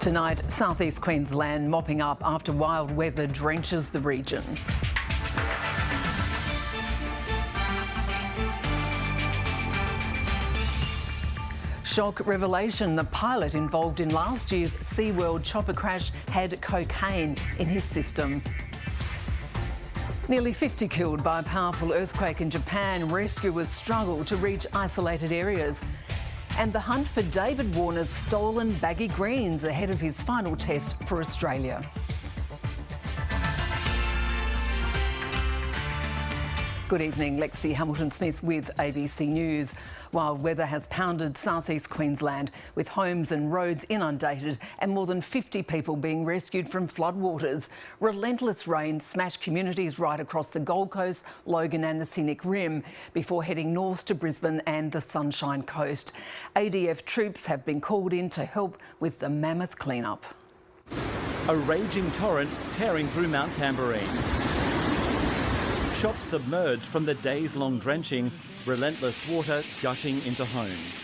Tonight, southeast Queensland mopping up after wild weather drenches the region. Shock revelation, the pilot involved in last year's SeaWorld chopper crash had cocaine in his system. Nearly 50 killed by a powerful earthquake in Japan. Rescuers struggle to reach isolated areas. And the hunt for David Warner's stolen baggy greens ahead of his final test for Australia. Good evening, Lexy Hamilton-Smith with ABC News. Wild weather has pounded southeast Queensland, with homes and roads inundated and more than 50 people being rescued from floodwaters. Relentless rain smashed communities right across the Gold Coast, Logan and the Scenic Rim before heading north to Brisbane and the Sunshine Coast. ADF troops have been called in to help with the mammoth cleanup. A raging torrent tearing through Mount Tamborine. Shops submerged from the days-long drenching, relentless water gushing into homes.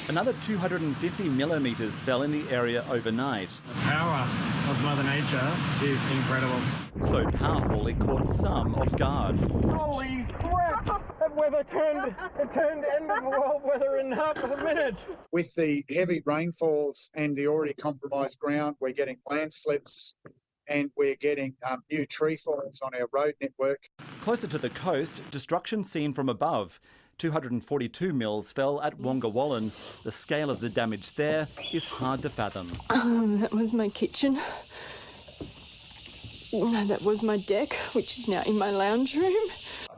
Another 250 millimetres fell in the area overnight. The power of Mother Nature is incredible. So powerful it caught some off guard. Holy crap! That weather turned end of world weather in half a minute. With the heavy rainfalls and the already compromised ground, we're getting landslips and we're getting new tree falls on our road network. Closer to the coast, destruction seen from above. 242 mils fell at Wongawallan. The scale of the damage there is hard to fathom. That was my kitchen. That was my deck, which is now in my lounge room.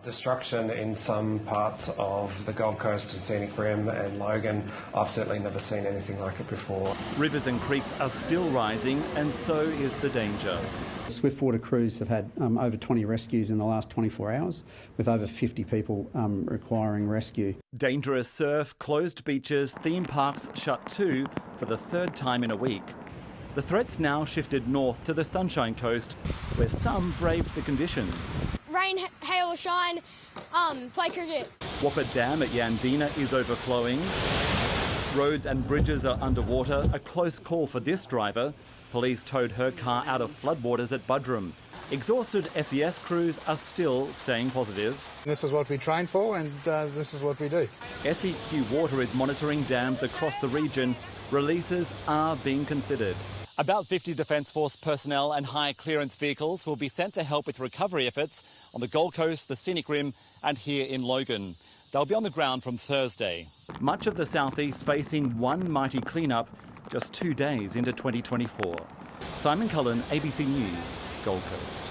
Destruction in some parts of the Gold Coast and Scenic Rim and Logan. I've certainly never seen anything like it before. Rivers and creeks are still rising, and so is the danger. Swiftwater crews have had over 20 rescues in the last 24 hours, with over 50 people requiring rescue. Dangerous surf, closed beaches, theme parks shut too for the third time in a week. The threat's now shifted north to the Sunshine Coast, where some braved the conditions. Rain, hail or shine, play cricket. Whopper Dam at Yandina is overflowing. Roads and bridges are underwater, a close call for this driver. Police towed her car out of floodwaters at Buderim. Exhausted SES crews are still staying positive. This is what we train for, and this is what we do. SEQ Water is monitoring dams across the region. Releases are being considered. About 50 Defence Force personnel and high clearance vehicles will be sent to help with recovery efforts on the Gold Coast, the Scenic Rim and here in Logan. They'll be on the ground from Thursday. Much of the southeast facing one mighty cleanup just 2 days into 2024. Simon Cullen, ABC News, Gold Coast.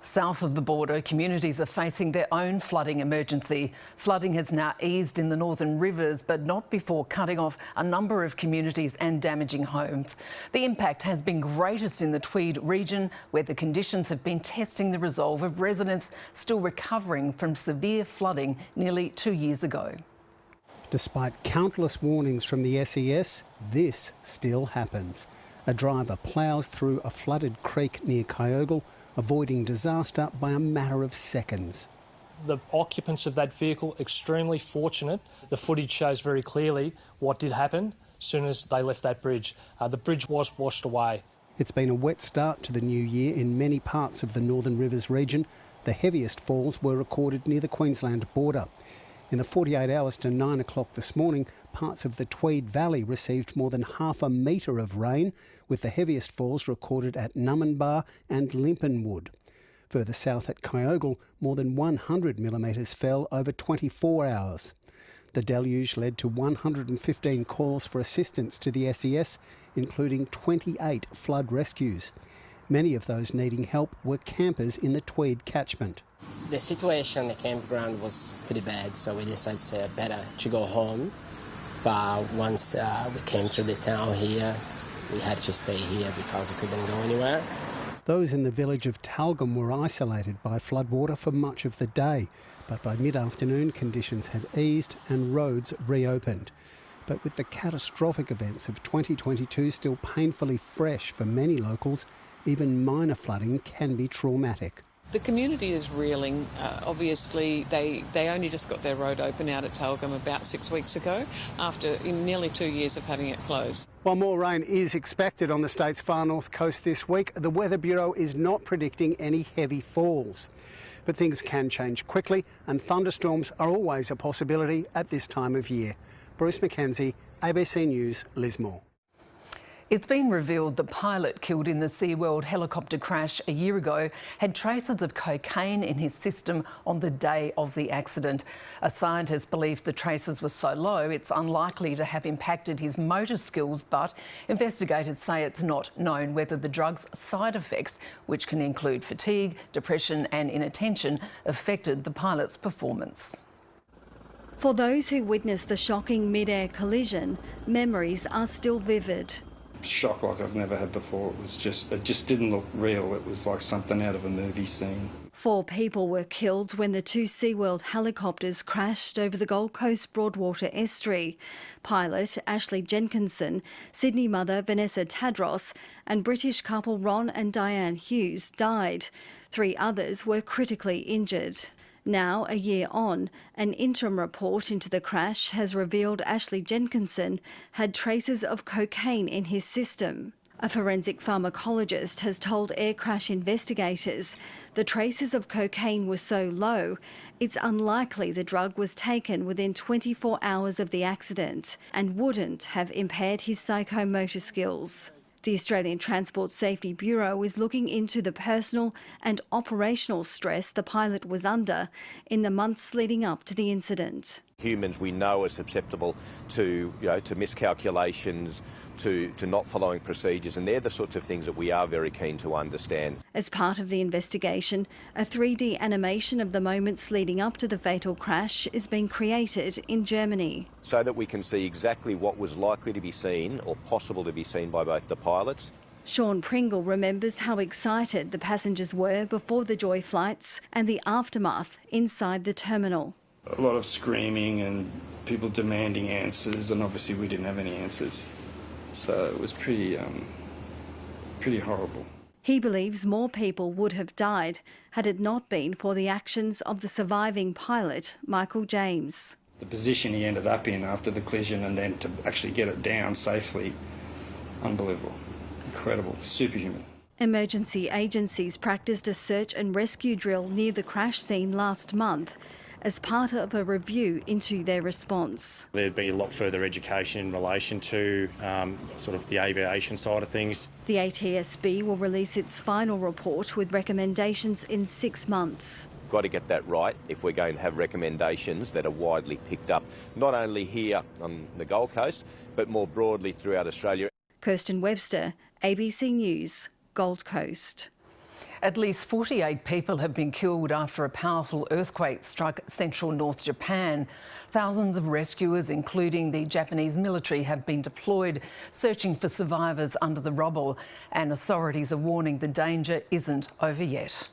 South of the border, communities are facing their own flooding emergency. Flooding has now eased in the northern rivers, but not before cutting off a number of communities and damaging homes. The impact has been greatest in the Tweed region, where the conditions have been testing the resolve of residents still recovering from severe flooding nearly 2 years ago. Despite countless warnings from the SES, this still happens. A driver ploughs through a flooded creek near Kyogle, avoiding disaster by a matter of seconds. The occupants of that vehicle, extremely fortunate. The footage shows very clearly what did happen as soon as they left that bridge. The bridge was washed away. It's been a wet start to the new year in many parts of the Northern Rivers region. The heaviest falls were recorded near the Queensland border. In the 48 hours to 9 o'clock this morning, parts of the Tweed Valley received more than half a metre of rain, with the heaviest falls recorded at Numinbah and Limpenwood. Further south at Kyogle, more than 100 millimetres fell over 24 hours. The deluge led to 115 calls for assistance to the SES, including 28 flood rescues. Many of those needing help were campers in the Tweed catchment. The situation at the campground was pretty bad, so we decided better to go home. But once we came through the town here, we had to stay here because we couldn't go anywhere. Those in the village of Talgum were isolated by floodwater for much of the day, but by mid-afternoon conditions had eased and roads reopened. But with the catastrophic events of 2022 still painfully fresh for many locals, even minor flooding can be traumatic. The community is reeling. Obviously, they only just got their road open out at Tulgum about 6 weeks ago, after nearly 2 years of having it closed. While more rain is expected on the state's far north coast this week, the Weather Bureau is not predicting any heavy falls. But things can change quickly, and thunderstorms are always a possibility at this time of year. Bruce McKenzie, ABC News, Lismore. It's been revealed the pilot killed in the SeaWorld helicopter crash a year ago had traces of cocaine in his system on the day of the accident. A scientist believes the traces were so low it's unlikely to have impacted his motor skills, but investigators say it's not known whether the drug's side effects, which can include fatigue, depression and inattention, affected the pilot's performance. For those who witnessed the shocking mid-air collision, memories are still vivid. Shock like I've never had before. It just didn't look real. It was like something out of a movie scene. 4 people were killed when the 2 SeaWorld helicopters crashed over the Gold Coast Broadwater estuary. Pilot Ashley Jenkinson, Sydney mother Vanessa Tadros and British couple Ron and Diane Hughes died. 3 others were critically injured. Now, a year on, an interim report into the crash has revealed Ashley Jenkinson had traces of cocaine in his system. A forensic pharmacologist has told air crash investigators the traces of cocaine were so low, it's unlikely the drug was taken within 24 hours of the accident and wouldn't have impaired his psychomotor skills. The Australian Transport Safety Bureau is looking into the personal and operational stress the pilot was under in the months leading up to the incident. Humans we know are susceptible to miscalculations, to not following procedures, and they're the sorts of things that we are very keen to understand. As part of the investigation, a 3D animation of the moments leading up to the fatal crash is being created in Germany. So that we can see exactly what was likely to be seen or possible to be seen by both the pilots. Sean Pringle remembers how excited the passengers were before the Joy flights and the aftermath inside the terminal. A lot of screaming and people demanding answers, and obviously we didn't have any answers. So it was pretty horrible. He believes more people would have died had it not been for the actions of the surviving pilot, Michael James. The position he ended up in after the collision and then to actually get it down safely, unbelievable, incredible, superhuman. Emergency agencies practiced a search and rescue drill near the crash scene last month as part of a review into their response. There'd be a lot further education in relation to sort of the aviation side of things. The ATSB will release its final report with recommendations in 6 months. Got to get that right if we're going to have recommendations that are widely picked up, not only here on the Gold Coast, but more broadly throughout Australia. Kirsten Webster, ABC News, Gold Coast. At least 48 people have been killed after a powerful earthquake struck central North Japan. Thousands of rescuers, including the Japanese military, have been deployed searching for survivors under the rubble, and authorities are warning the danger isn't over yet.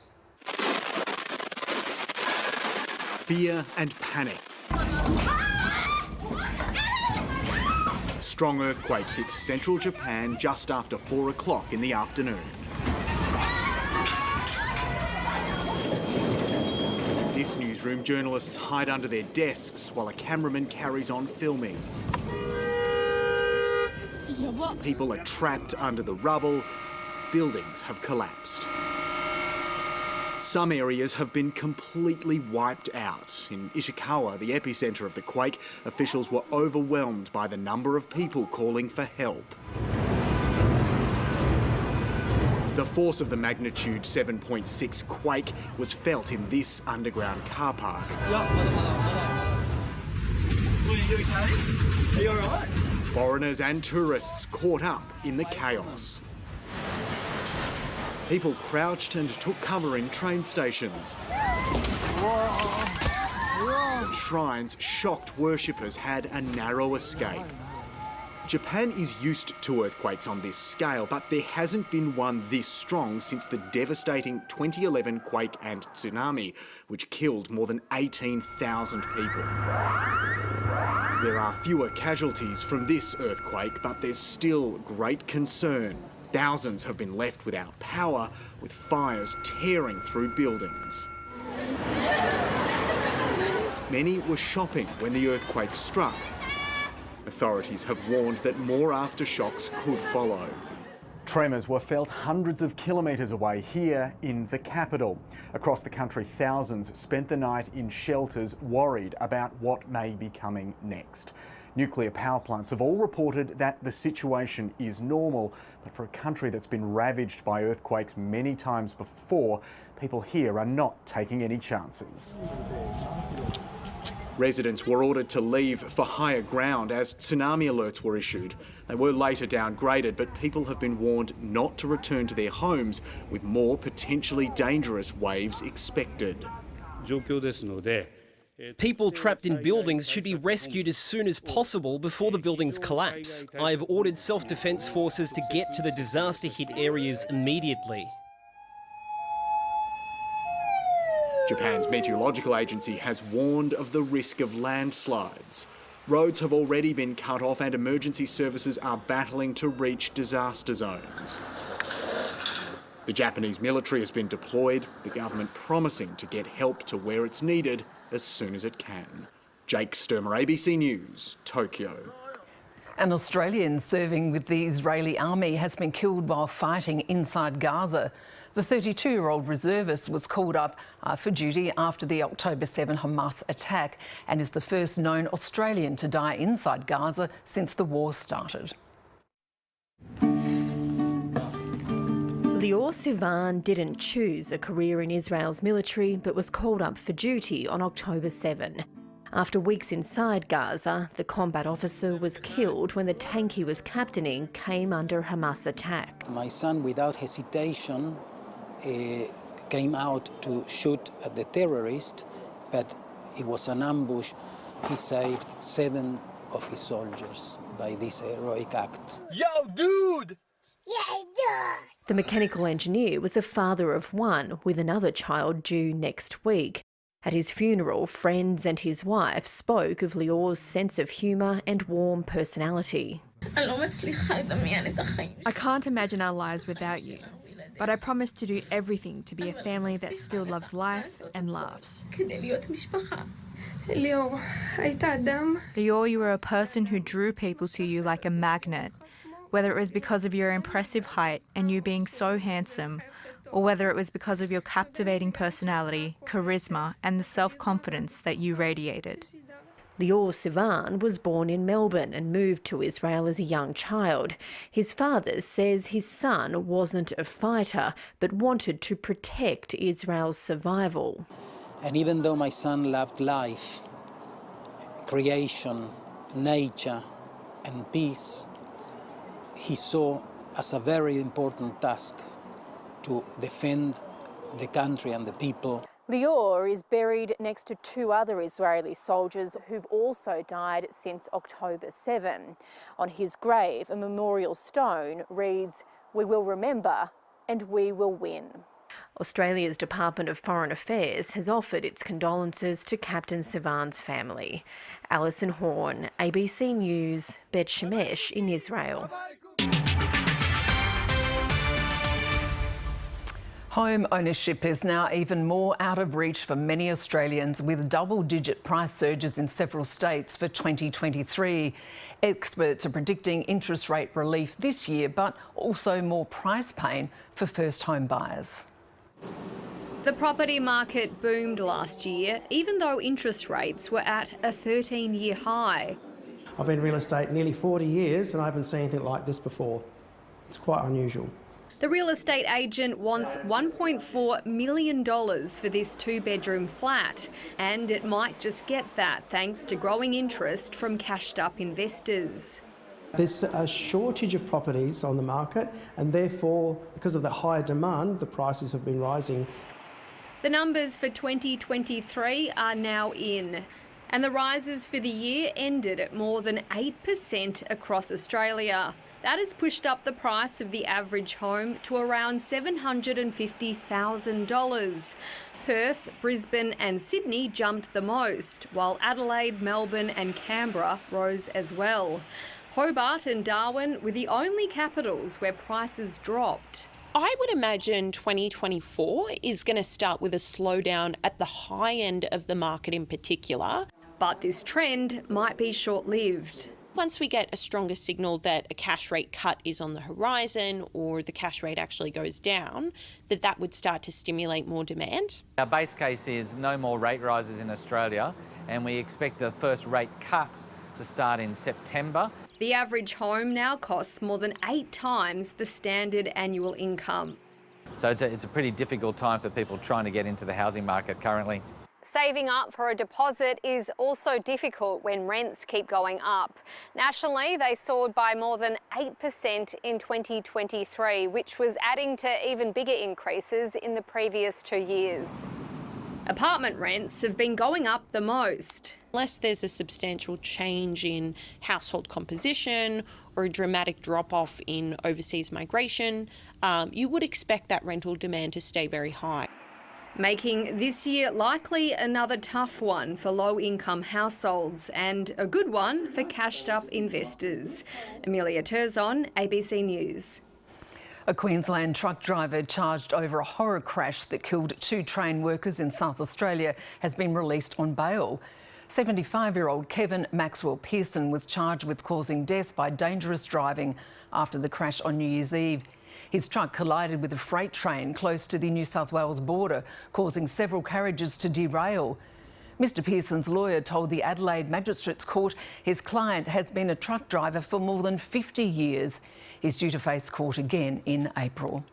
Fear and panic. A strong earthquake hits central Japan just after 4 o'clock in the afternoon. In this newsroom, journalists hide under their desks while a cameraman carries on filming. People are trapped under the rubble. Buildings have collapsed. Some areas have been completely wiped out. In Ishikawa, the epicentre of the quake, officials were overwhelmed by the number of people calling for help. The force of the magnitude 7.6 quake was felt in this underground car park. Are you all right? Foreigners and tourists caught up in the chaos. People crouched and took cover in train stations. At shrines, shocked worshippers had a narrow escape. Japan is used to earthquakes on this scale, but there hasn't been one this strong since the devastating 2011 quake and tsunami, which killed more than 18,000 people. There are fewer casualties from this earthquake, but there's still great concern Thousands have been left without power, with fires tearing through buildings. Many were shopping when the earthquake struck. Authorities have warned that more aftershocks could follow. Tremors were felt hundreds of kilometres away here in the capital. Across the country, thousands spent the night in shelters, worried about what may be coming next. Nuclear power plants have all reported that the situation is normal, but for a country that's been ravaged by earthquakes many times before, people here are not taking any chances. Residents were ordered to leave for higher ground as tsunami alerts were issued. They were later downgraded, but people have been warned not to return to their homes, with more potentially dangerous waves expected. People trapped in buildings should be rescued as soon as possible before the buildings collapse. I have ordered self-defence forces to get to the disaster-hit areas immediately. Japan's meteorological agency has warned of the risk of landslides. Roads have already been cut off and emergency services are battling to reach disaster zones. The Japanese military has been deployed, the government promising to get help to where it's needed as soon as it can. Jake Sturmer, ABC News, Tokyo. An Australian serving with the Israeli army has been killed while fighting inside Gaza. The 32-year-old reservist was called up for duty after the October 7 Hamas attack and is the first known Australian to die inside Gaza since the war started. Lior Sivan didn't choose a career in Israel's military but was called up for duty on October 7. After weeks inside Gaza, the combat officer was killed when the tank he was captaining came under Hamas attack. My son, without hesitation, came out to shoot at the terrorist, but it was an ambush. He saved 7 of his soldiers by this heroic act. Yo, dude! Yeah, dude! The mechanical engineer was a father of 1 with another child due next week. At his funeral, friends and his wife spoke of Lior's sense of humour and warm personality. I can't imagine our lives without you, but I promise to do everything to be a family that still loves life and laughs. Lior, you were a person who drew people to you like a magnet, whether it was because of your impressive height and you being so handsome, or whether it was because of your captivating personality, charisma, and the self-confidence that you radiated. Lior Sivan was born in Melbourne and moved to Israel as a young child. His father says his son wasn't a fighter, but wanted to protect Israel's survival. And even though my son loved life, creation, nature, and peace, he saw as a very important task to defend the country and the people. Lior is buried next to 2 other Israeli soldiers who've also died since October 7. On his grave, a memorial stone reads, "We will remember and we will win." Australia's Department of Foreign Affairs has offered its condolences to Captain Sivan's family. Alison Horn, ABC News, Bet Shemesh in Israel. Home ownership is now even more out of reach for many Australians, with double-digit price surges in several states for 2023. Experts are predicting interest rate relief this year, but also more price pain for first home buyers. The property market boomed last year, even though interest rates were at a 13-year high. I've been in real estate nearly 40 years and I haven't seen anything like this before. It's quite unusual. The real estate agent wants $1.4 million for this 2-bedroom flat, and it might just get that thanks to growing interest from cashed-up investors. There's a shortage of properties on the market, and therefore, because of the higher demand, the prices have been rising. The numbers for 2023 are now in, and the rises for the year ended at more than 8% across Australia. That has pushed up the price of the average home to around $750,000. Perth, Brisbane and Sydney jumped the most, while Adelaide, Melbourne and Canberra rose as well. Hobart and Darwin were the only capitals where prices dropped. I would imagine 2024 is going to start with a slowdown at the high end of the market in particular. But this trend might be short-lived. Once we get a stronger signal that a cash rate cut is on the horizon or the cash rate actually goes down, that would start to stimulate more demand. Our base case is no more rate rises in Australia, and we expect the first rate cut to start in September. The average home now costs more than 8 times the standard annual income. So it's a pretty difficult time for people trying to get into the housing market currently. Saving up for a deposit is also difficult when rents keep going up. Nationally, they soared by more than 8% in 2023, which was adding to even bigger increases in the previous 2 years. Apartment rents have been going up the most. Unless there's a substantial change in household composition or a dramatic drop-off in overseas migration, you would expect that rental demand to stay very high. Making this year likely another tough one for low-income households and a good one for cashed-up investors. Amelia Terzon, ABC News. A Queensland truck driver charged over a horror crash that killed 2 train workers in South Australia has been released on bail. 75-year-old Kevin Maxwell Pearson was charged with causing death by dangerous driving after the crash on New Year's Eve. His truck collided with a freight train close to the New South Wales border, causing several carriages to derail. Mr Pearson's lawyer told the Adelaide Magistrates Court his client has been a truck driver for more than 50 years. He's due to face court again in April.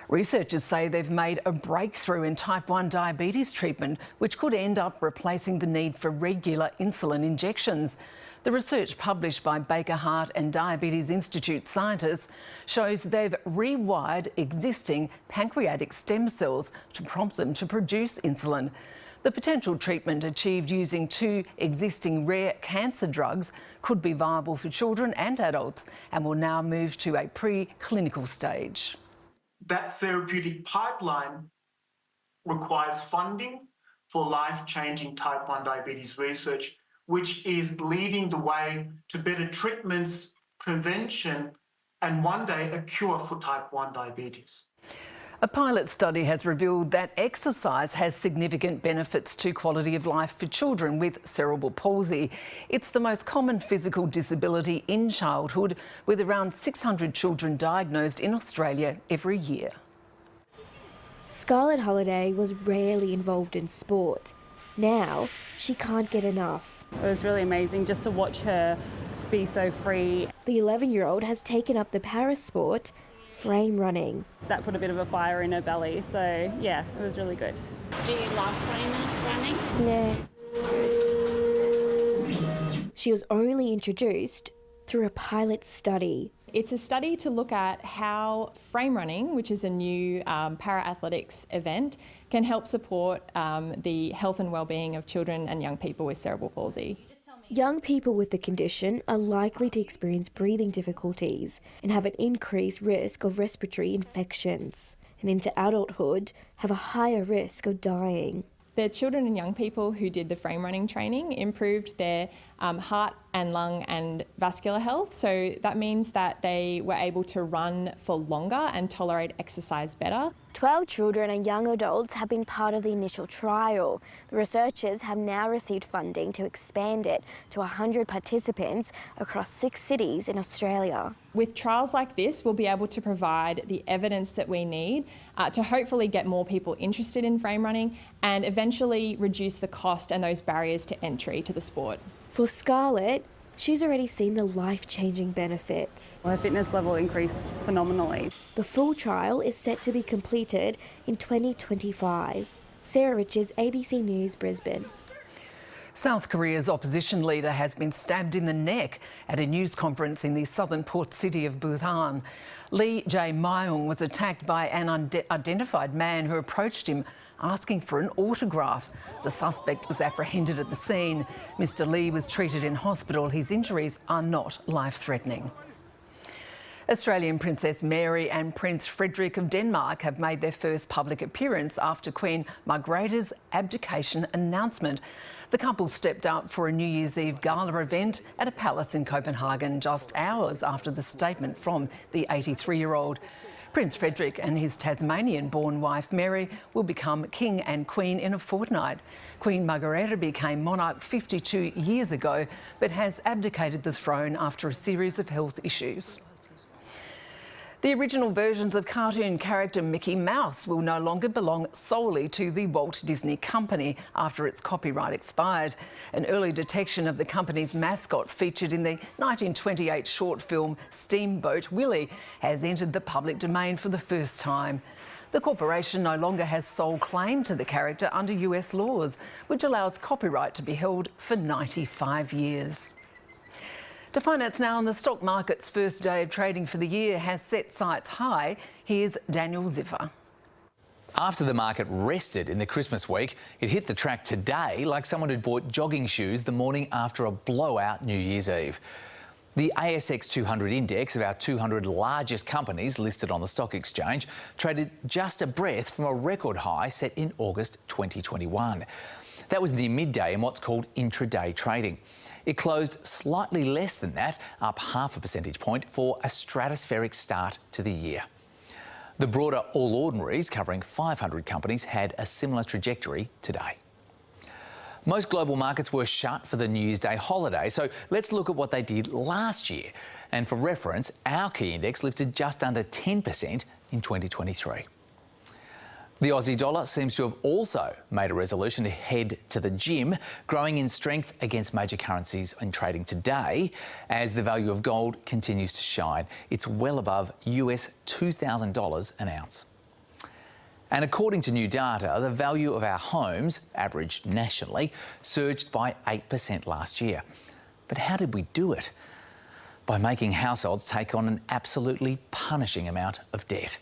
Researchers say they've made a breakthrough in type 1 diabetes treatment, which could end up replacing the need for regular insulin injections. The research published by Baker Heart and Diabetes Institute scientists shows they've rewired existing pancreatic stem cells to prompt them to produce insulin. The potential treatment achieved using 2 existing rare cancer drugs could be viable for children and adults and will now move to a pre-clinical stage. That therapeutic pipeline requires funding for life-changing type 1 diabetes research, which is leading the way to better treatments, prevention, and one day a cure for type 1 diabetes. A pilot study has revealed that exercise has significant benefits to quality of life for children with cerebral palsy. It's the most common physical disability in childhood, with around 600 children diagnosed in Australia every year. Scarlett Holiday was rarely involved in sport. Now, she can't get enough. It was really amazing just to watch her be so free. The 11-year-old has taken up the para-sport, frame running. So that put a bit of a fire in her belly, so yeah, it was really good. Do you love frame running? Yeah. She was only introduced through a pilot study. It's a study to look at how frame running, which is a new para-athletics event, can help support the health and well-being of children and young people with cerebral palsy. Young people with the condition are likely to experience breathing difficulties and have an increased risk of respiratory infections, and into adulthood have a higher risk of dying. The children and young people who did the frame running training improved their heart and lung and vascular health. So that means that they were able to run for longer and tolerate exercise better. 12 children and young adults have been part of the initial trial. The researchers have now received funding to expand it to 100 participants across 6 cities in Australia. With trials like this, we'll be able to provide the evidence that we need to hopefully get more people interested in frame running and eventually reduce the cost and those barriers to entry to the sport. For Scarlett, she's already seen the life-changing benefits. Her fitness level increased phenomenally. The full trial is set to be completed in 2025. Sarah Richards, ABC News, Brisbane. South Korea's opposition leader has been stabbed in the neck at a news conference in the southern port city of Bhutan. Lee Jae-myung was attacked by an unidentified man who approached him asking for an autograph. The suspect was apprehended at the scene. Mr. Lee was treated in hospital. His injuries are not life-threatening. Australian Princess Mary and Prince Frederik of Denmark have made their first public appearance after Queen Margrethe's abdication announcement. The couple stepped up for a New Year's Eve gala event at a palace in Copenhagen just hours after the statement from the 83-year-old. Prince Frederik and his Tasmanian-born wife Mary will become king and queen in a fortnight. Queen Margrethe became monarch 52 years ago, but has abdicated the throne after a series of health issues. The original versions of cartoon character Mickey Mouse will no longer belong solely to the Walt Disney Company after its copyright expired. An early detection of the company's mascot featured in the 1928 short film Steamboat Willie has entered the public domain for the first time. The corporation no longer has sole claim to the character under US laws, which allows copyright to be held for 95 years. To finance now on the stock market's first day of trading for the year has set sights high. Here's Daniel Ziffer. After the market rested in the Christmas week, it hit the track today like someone who'd bought jogging shoes the morning after a blowout New Year's Eve. The ASX 200 index of our 200 largest companies listed on the stock exchange traded just a breath from a record high set in August 2021. That was near midday in what's called intraday trading. It closed slightly less than that, up half a percentage point, for a stratospheric start to the year. The broader All Ordinaries, covering 500 companies, had a similar trajectory today. Most global markets were shut for the New Year's Day holiday, so let's look at what they did last year. And for reference, our key index lifted just under 10% in 2023. The Aussie dollar seems to have also made a resolution to head to the gym, growing in strength against major currencies in trading today as the value of gold continues to shine. It's well above US $2,000 an ounce. And according to new data, the value of our homes, averaged nationally, surged by 8% last year. But how did we do it? By making households take on an absolutely punishing amount of debt.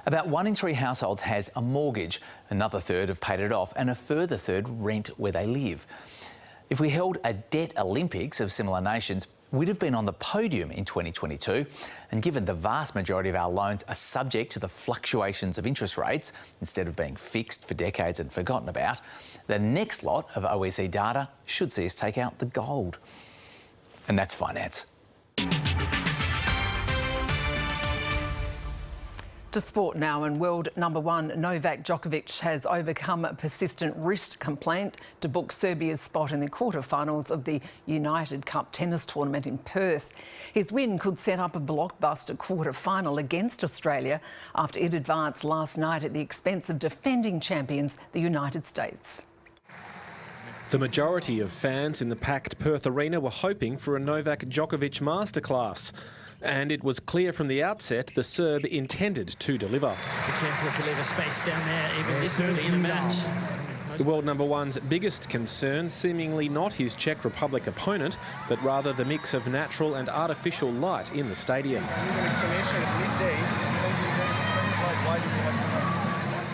About 1 in 3 households has a mortgage, another third have paid it off, and a further third rent where they live. If we held a debt Olympics of similar nations, we'd have been on the podium in 2022, and given the vast majority of our loans are subject to the fluctuations of interest rates, instead of being fixed for decades and forgotten about, the next lot of OEC data should see us take out the gold. And that's finance. To sport now, and world number 1 Novak Djokovic has overcome a persistent wrist complaint to book Serbia's spot in the quarterfinals of the United Cup tennis tournament in Perth. His win could set up a blockbuster quarter-final against Australia after it advanced last night at the expense of defending champions, the United States. The majority of fans in the packed Perth arena were hoping for a Novak Djokovic masterclass. And it was clear from the outset the Serb intended to deliver. Be careful if you leave a space down there, even this early in the match. The world number 1's biggest concern, seemingly not his Czech Republic opponent, but rather the mix of natural and artificial light in the stadium.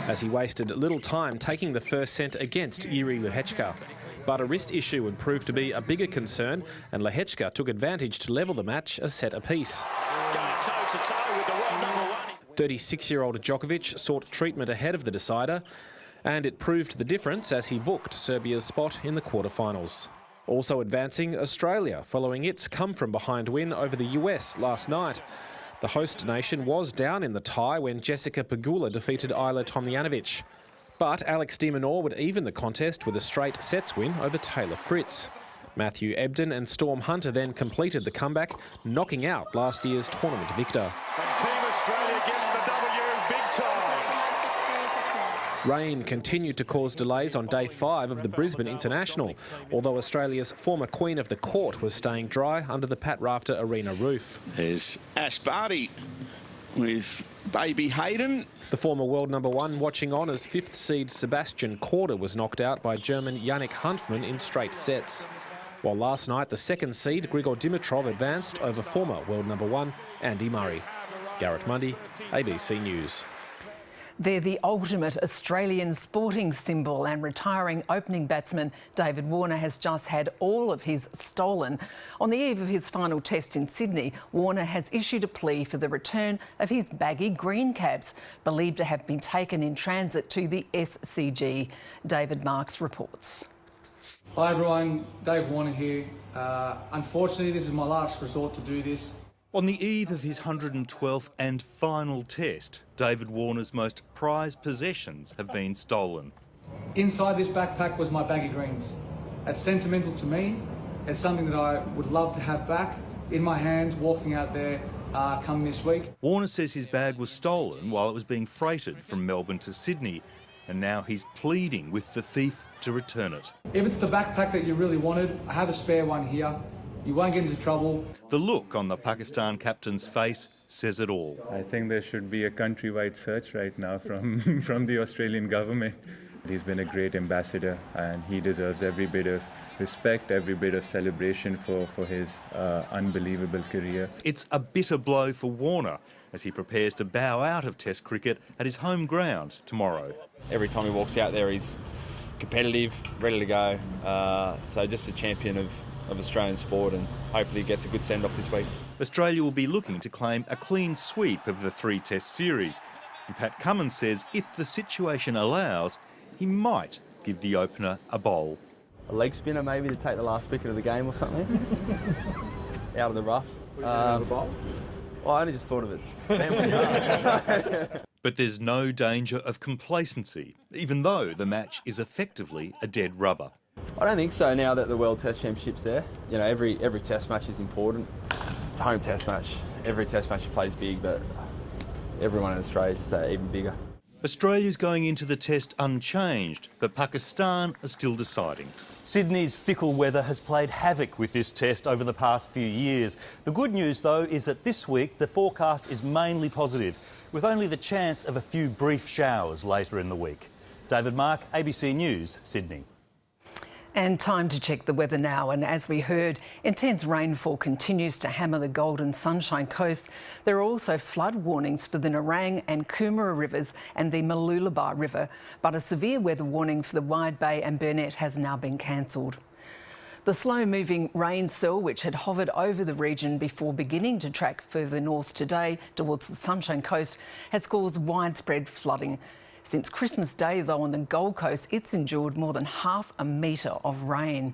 As he wasted little time taking the first set against Jiri Lehečka. But a wrist issue would prove to be a bigger concern, and Lehečka took advantage to level the match a set apiece. Going toe-to-toe with the world number 1. 36-year-old Djokovic sought treatment ahead of the decider, and it proved the difference as he booked Serbia's spot in the quarterfinals. Also advancing, Australia, following its come-from-behind win over the US last night. The host nation was down in the tie when Jessica Pegula defeated Ajla Tomljanovic. But Alex de Minaur would even the contest with a straight sets win over Taylor Fritz. Matthew Ebden and Storm Hunter then completed the comeback, knocking out last year's tournament victor. And Team Australia getting the W big time. Rain continued to cause delays on day 5 of the Brisbane International, although Australia's former Queen of the Court was staying dry under the Pat Rafter Arena roof. There's Ash Barty with baby Hayden. The former world number 1 watching on as 5th seed Sebastian Korda was knocked out by German Yannick Hanfmann in straight sets. While last night the 2nd seed Grigor Dimitrov advanced over former world number 1 Andy Murray. Garrett Mundy, ABC News. They're the ultimate Australian sporting symbol, and retiring opening batsman David Warner has just had all of his stolen. On the eve of his final test in Sydney, Warner has issued a plea for the return of his baggy green caps, believed to have been taken in transit to the SCG. David Marks reports. Hi everyone, Dave Warner here. Unfortunately, this is my last resort to do this. On the eve of his 112th and final test, David Warner's most prized possessions have been stolen. Inside this backpack was my baggy greens. It's sentimental to me. It's something that I would love to have back in my hands walking out there come this week. Warner says his bag was stolen while it was being freighted from Melbourne to Sydney, and now he's pleading with the thief to return it. If it's the backpack that you really wanted, I have a spare one here. You won't get into trouble. The look on the Pakistan captain's face says it all. I think there should be a countrywide search right now from the Australian government. He's been a great ambassador and he deserves every bit of respect, every bit of celebration for his unbelievable career. It's a bitter blow for Warner as he prepares to bow out of Test cricket at his home ground tomorrow. Every time he walks out there, he's competitive, ready to go. So just a champion of Australian sport, and hopefully he gets a good send-off this week. Australia will be looking to claim a clean sweep of the 3-test series. And Pat Cummins says if the situation allows, he might give the opener a bowl. A leg spinner maybe to take the last wicket of the game or something. Out of the rough. Well, I only just thought of it. But there's no danger of complacency, even though the match is effectively a dead rubber. I don't think so now that the World Test Championship's there. You know, every Test match is important. It's a home Test match. Every Test match you play is big, but everyone in Australia is just even bigger. Australia's going into the Test unchanged, but Pakistan are still deciding. Sydney's fickle weather has played havoc with this Test over the past few years. The good news, though, is that this week the forecast is mainly positive, with only the chance of a few brief showers later in the week. David Mark, ABC News, Sydney. And time to check the weather now. And as we heard, intense rainfall continues to hammer the Golden Sunshine Coast. There are also flood warnings for the Nerang and Coomera rivers and the Mooloolaba River, but a severe weather warning for the Wide Bay and Burnett has now been cancelled. The slow-moving rain cell, which had hovered over the region before beginning to track further north today towards the Sunshine Coast, has caused widespread flooding. Since Christmas Day, though, on the Gold Coast, it's endured more than half a metre of rain.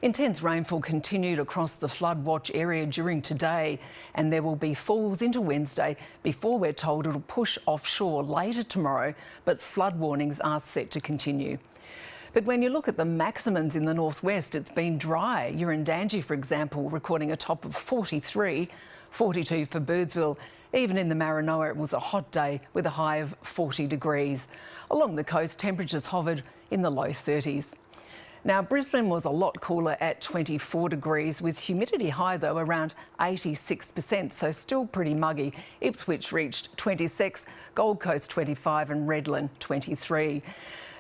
Intense rainfall continued across the flood watch area during today, and there will be falls into Wednesday before we're told it'll push offshore later tomorrow, but flood warnings are set to continue. But when you look at the maximums in the northwest, it's been dry. Urandangi, for example, recording a top of 43, 42 for Birdsville. Even in the Maranoa, it was a hot day with a high of 40 degrees. Along the coast, temperatures hovered in the low 30s. Now, Brisbane was a lot cooler at 24 degrees, with humidity high, though, around 86%, so still pretty muggy. Ipswich reached 26, Gold Coast 25 and Redland 23.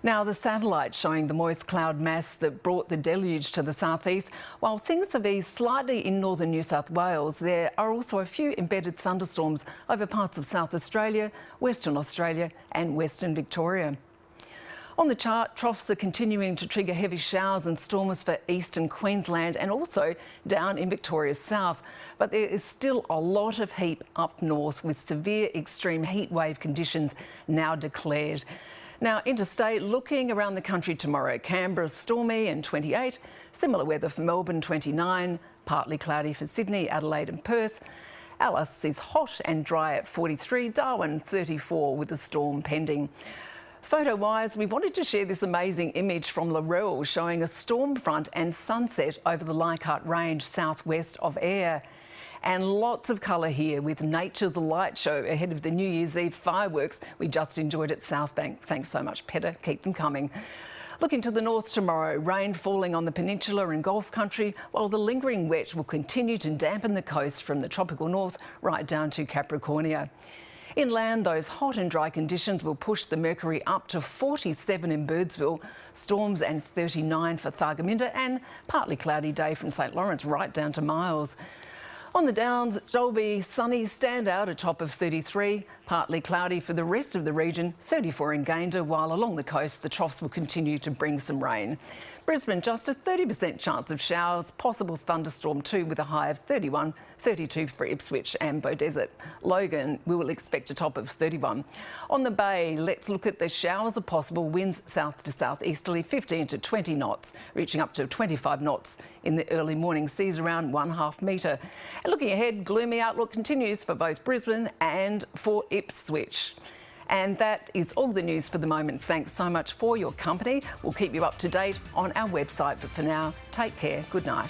Now, the satellite showing the moist cloud mass that brought the deluge to the southeast. While things have eased slightly in northern New South Wales, there are also a few embedded thunderstorms over parts of South Australia, Western Australia and Western Victoria. On the chart, troughs are continuing to trigger heavy showers and storms for eastern Queensland and also down in Victoria's south. But there is still a lot of heat up north, with severe extreme heat wave conditions now declared. Now, interstate, looking around the country tomorrow. Canberra stormy and 28, similar weather for Melbourne 29, partly cloudy for Sydney, Adelaide and Perth. Alice is hot and dry at 43, Darwin 34 with a storm pending. Photo-wise, we wanted to share this amazing image from Larelle showing a storm front and sunset over the Leichhardt Range southwest of Ayr. And lots of colour here with Nature's Light Show ahead of the New Year's Eve fireworks we just enjoyed at Southbank. Thanks so much, Petter. Keep them coming. Looking to the north tomorrow, rain falling on the peninsula and Gulf country, while the lingering wet will continue to dampen the coast from the tropical north right down to Capricornia. Inland, those hot and dry conditions will push the mercury up to 47 in Birdsville, storms and 39 for Thargomindah, and partly cloudy day from St Lawrence right down to Miles. On the Downs, Dalby, sunny standout, a top of 33. Partly cloudy for the rest of the region, 34 in Gayndah, while along the coast the troughs will continue to bring some rain. Brisbane, just a 30% chance of showers, possible thunderstorm too with a high of 31, 32 for Ipswich and Beaudesert. Logan, we will expect a top of 31. On the Bay, let's look at the showers are possible, winds south to southeasterly 15 to 20 knots, reaching up to 25 knots in the early morning, seas around 1/2 metre. And looking ahead, gloomy outlook continues for both Brisbane and for Ipswich. And that is all the news for the moment. Thanks so much for your company. We'll keep you up to date on our website, but for now, take care. Good night.